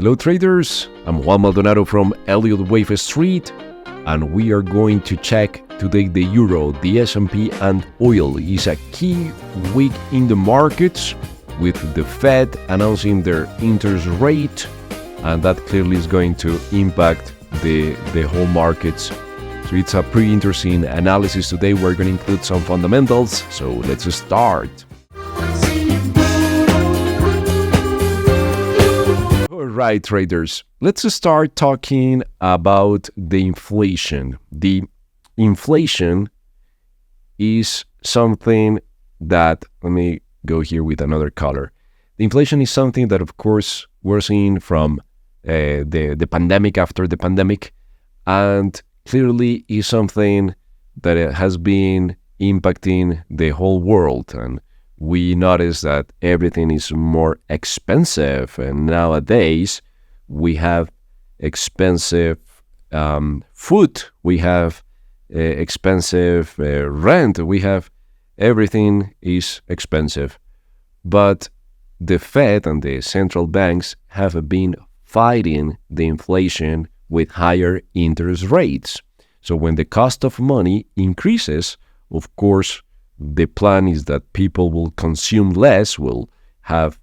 Hello traders, I'm Juan Maldonado from Elliott Wave Street, and we are going to check today the euro, the S&P, and oil. Is a key week in the markets with the Fed announcing their interest rate, and that clearly is going to impact the whole markets. So it's a pretty interesting analysis today. We're going to include some fundamentals, so let's start. Right, traders, let's start talking about the inflation. The inflation is something that, let me go here with another color. The inflation is something that, of course, we're seeing from the pandemic, after the pandemic, and clearly is something that has been impacting the whole world. And we notice that everything is more expensive, and nowadays we have expensive food, we have expensive rent, we have everything is expensive. But the Fed and the central banks have been fighting the inflation with higher interest rates. So when the cost of money increases, of course, the plan is that people will consume less, will have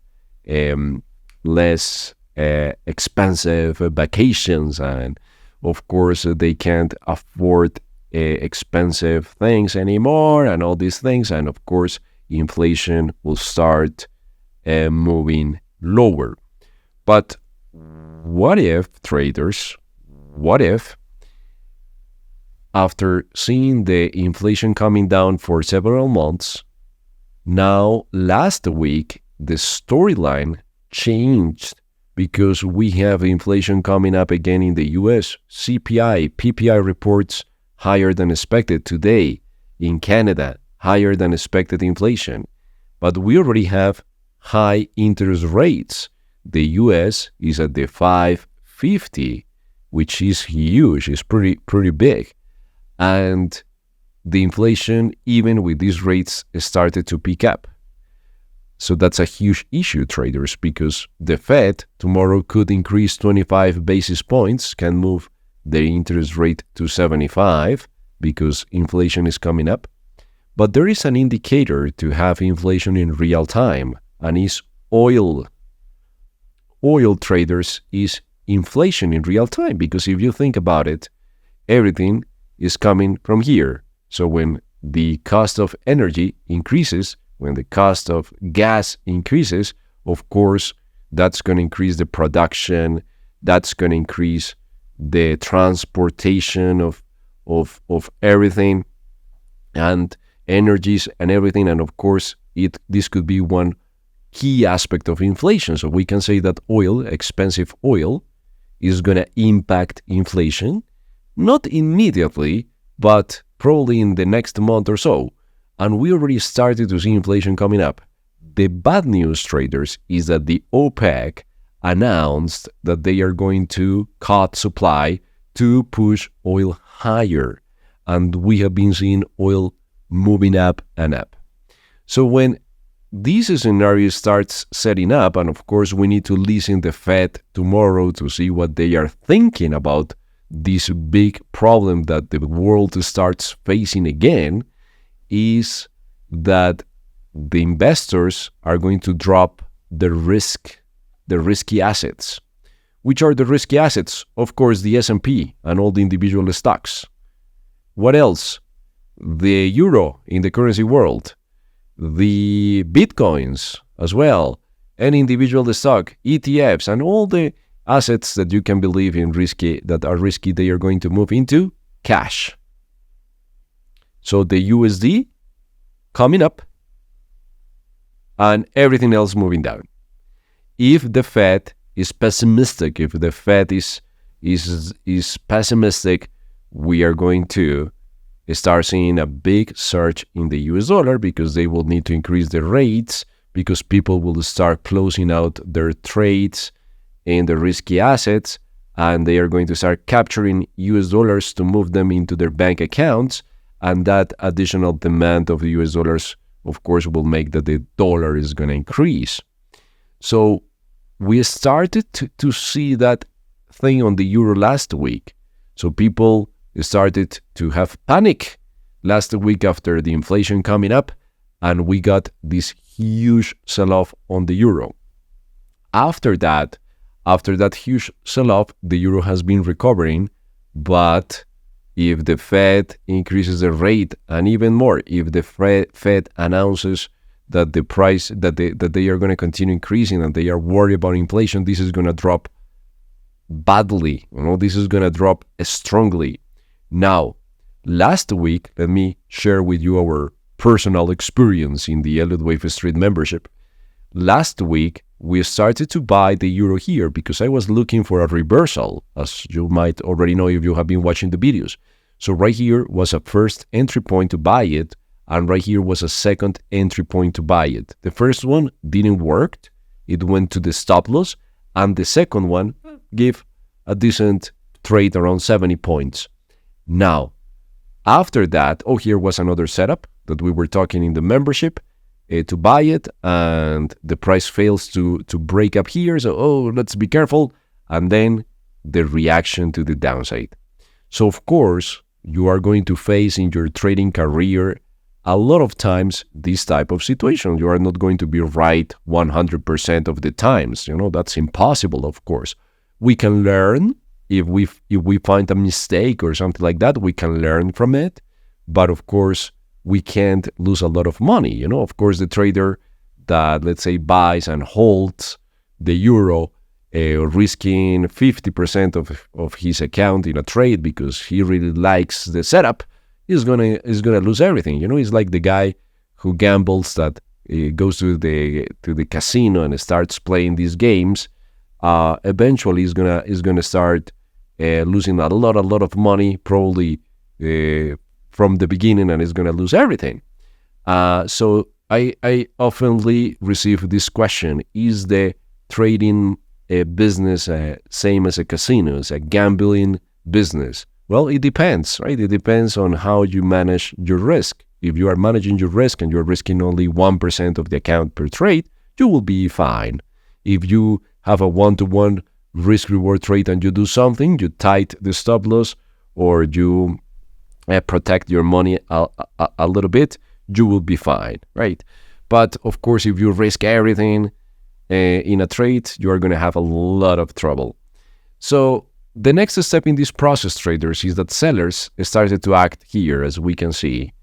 less expensive vacations, and of course they can't afford expensive things anymore and all these things, and of course inflation will start moving lower. But what if, traders, what if after seeing the inflation coming down for several months, now last week the storyline changed because we have inflation coming up again in the US. CPI, PPI reports higher than expected today. In Canada, higher than expected inflation. But we already have high interest rates. The US is at the 550, which is huge, it's pretty big. And the inflation, even with these rates, started to pick up. So that's a huge issue, traders, because the Fed tomorrow could increase 25 basis points, can move their interest rate to 75 because inflation is coming up. But there is an indicator to have inflation in real time, and is oil. Oil, traders, is inflation in real time, because if you think about it, everything is coming from here. So when the cost of energy increases, when the cost of gas increases, of course, that's going to increase the production, that's going to increase the transportation of everything and energies and everything. And of course, this could be one key aspect of inflation. So we can say that oil, expensive oil, is going to impact inflation. Not immediately, but probably in the next month or so. And we already started to see inflation coming up. The bad news, traders, is that the OPEC announced that they are going to cut supply to push oil higher. And we have been seeing oil moving up and up. So when this scenario starts setting up, and of course we need to listen to the Fed tomorrow to see what they are thinking about this big problem that the world starts facing again, is that the investors are going to drop the risky assets. Which are the risky assets? Of course, the S&P and all the individual stocks. What else? The euro in the currency world, the bitcoins as well, and individual stock, ETFs, and all the assets that you can believe in that are risky, they are going to move into cash. So the USD coming up and everything else moving down. If the Fed is pessimistic, if the Fed is pessimistic, we are going to start seeing a big surge in the US dollar, because they will need to increase the rates, because people will start closing out their trades in the risky assets, and they are going to start capturing US dollars to move them into their bank accounts, and that additional demand of the US dollars, of course, will make that the dollar is going to increase. So we started to see that thing on the euro last week. So people started to have panic last week after the inflation coming up, and we got this huge sell-off on the euro. After that huge sell-off, the euro has been recovering, but if the Fed increases the rate, and even more, if the Fed announces that the price that they are going to continue increasing and they are worried about inflation, this is going to drop badly. This is going to drop strongly. Now, last week, let me share with you our personal experience in the Elliott Wave Street membership. Last week, we started to buy the euro here because I was looking for a reversal, as you might already know if you have been watching the videos. So right here was a first entry point to buy it, and right here was a second entry point to buy it. The first one didn't work. It went to the stop loss, and the second one gave a decent trade around 70 points. Now, after that, here was another setup that we were talking in the membership to buy it, and the price fails to break up here. So, let's be careful. And then the reaction to the downside. So, of course, you are going to face in your trading career a lot of times this type of situation. You are not going to be right 100% of the times. That's impossible, of course. We can learn. If we find a mistake or something like that, we can learn from it. But of course, we can't lose a lot of money. Of course, the trader that, let's say, buys and holds the euro, risking 50% of his account in a trade because he really likes the setup, is gonna lose everything. He's like the guy who gambles, that goes to the casino and starts playing these games. Eventually, is gonna start losing a lot of money, probably from the beginning, and is gonna lose everything. So I oftenly receive this question: is the trading business same as a casino, as a gambling business? Well, it depends, right? It depends on how you manage your risk. If you are managing your risk and you're risking only 1% of the account per trade, you will be fine. If you have a one-to-one risk-reward trade and you do something, you tight the stop loss, or you protect your money a little bit, you will be fine, right? But of course, if you risk everything in a trade, you are going to have a lot of trouble. So the next step in this process, traders, is that sellers started to act here, as we can see.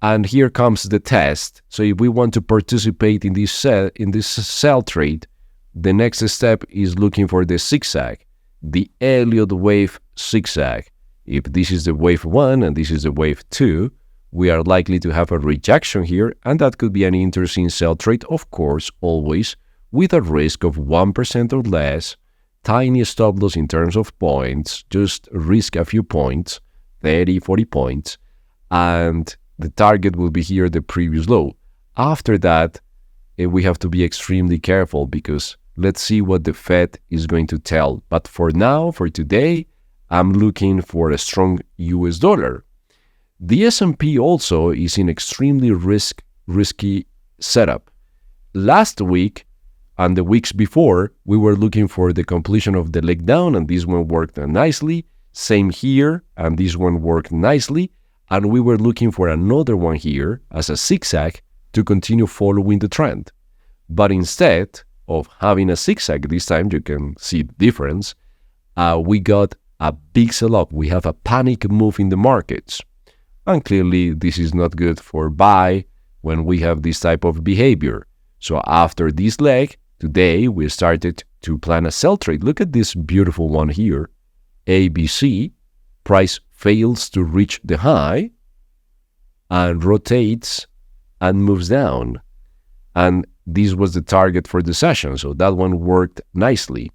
And here comes the test. So if we want to participate in this sell trade, the next step is looking for the zigzag, the Elliott Wave zigzag. If this is the wave 1 and this is the wave 2, we are likely to have a rejection here, and that could be an interesting sell trade, of course, always with a risk of 1% or less, tiny stop loss in terms of points, just risk a few points, 30, 40 points, and the target will be here, the previous low. After that, we have to be extremely careful because let's see what the Fed is going to tell. But for now, for today, I'm looking for a strong US dollar. The S&P also is in extremely risky setup. Last week and the weeks before, we were looking for the completion of the leg down, and this one worked nicely. Same here, and this one worked nicely. And we were looking for another one here as a zigzag to continue following the trend. But instead of having a zigzag this time, you can see the difference, we got a big sell-off. We have a panic move in the markets. And clearly, this is not good for buy when we have this type of behavior. So after this leg, today we started to plan a sell trade. Look at this beautiful one here. ABC, price fails to reach the high and rotates and moves down. And this was the target for the session. So that one worked nicely.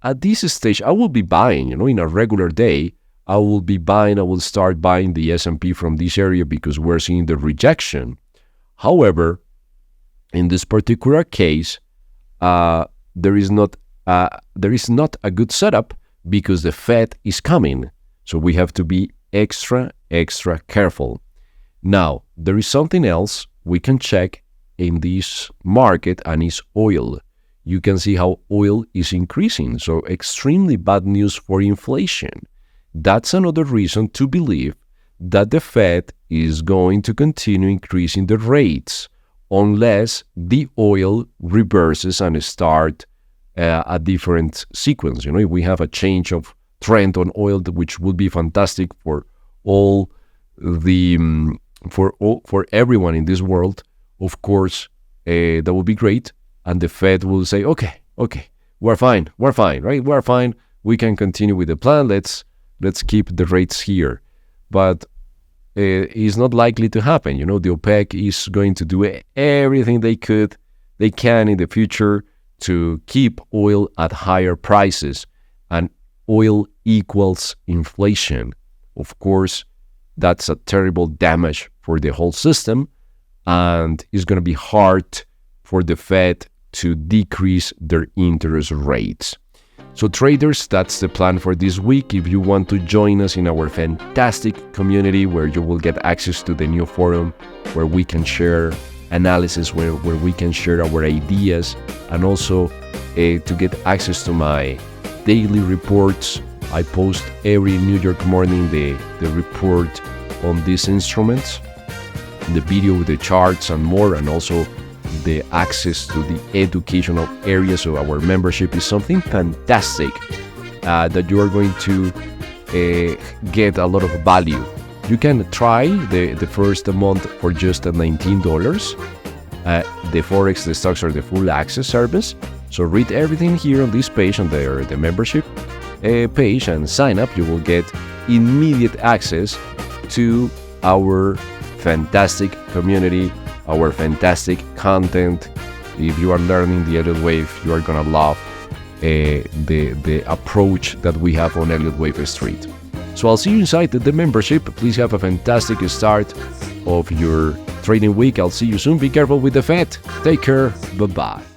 At this stage, I will be buying, in a regular day, I will start buying the S&P from this area because we're seeing the rejection. However, in this particular case, there is not a good setup because the Fed is coming. So we have to be extra careful. Now, there is something else we can check in this market, and it's oil. you can see how oil is increasing. So extremely bad news for inflation. That's another reason to believe that the Fed is going to continue increasing the rates unless the oil reverses and start a different sequence. If we have a change of trend on oil, which would be fantastic for all the for everyone in this world, of course, that would be great. And the Fed will say, okay, we're fine, right? We're fine. We can continue with the plan. Let's keep the rates here. But it's not likely to happen. The OPEC is going to do everything they can in the future to keep oil at higher prices, and oil equals inflation. Of course, that's a terrible damage for the whole system, and it's going to be hard for the Fed to decrease their interest rates. So traders, that's the plan for this week. If you want to join us in our fantastic community where you will get access to the new forum where we can share analysis, where we can share our ideas, and also to get access to my daily reports. I post every New York morning the report on these instruments, the video with the charts and more, and also the access to the educational area. So our membership is something fantastic that you are going to get a lot of value. You can try the first month for just $19. The Forex, the stocks are the full access service. So read everything here on this page, on the membership page, and sign up. You will get immediate access to our fantastic community, our fantastic content. If you are learning the Elliott Wave, you are gonna love the approach that we have on Elliott Wave Street. So I'll see you inside the membership. Please have a fantastic start of your trading week. I'll see you soon. Be careful with the Fed. Take care. Bye-bye.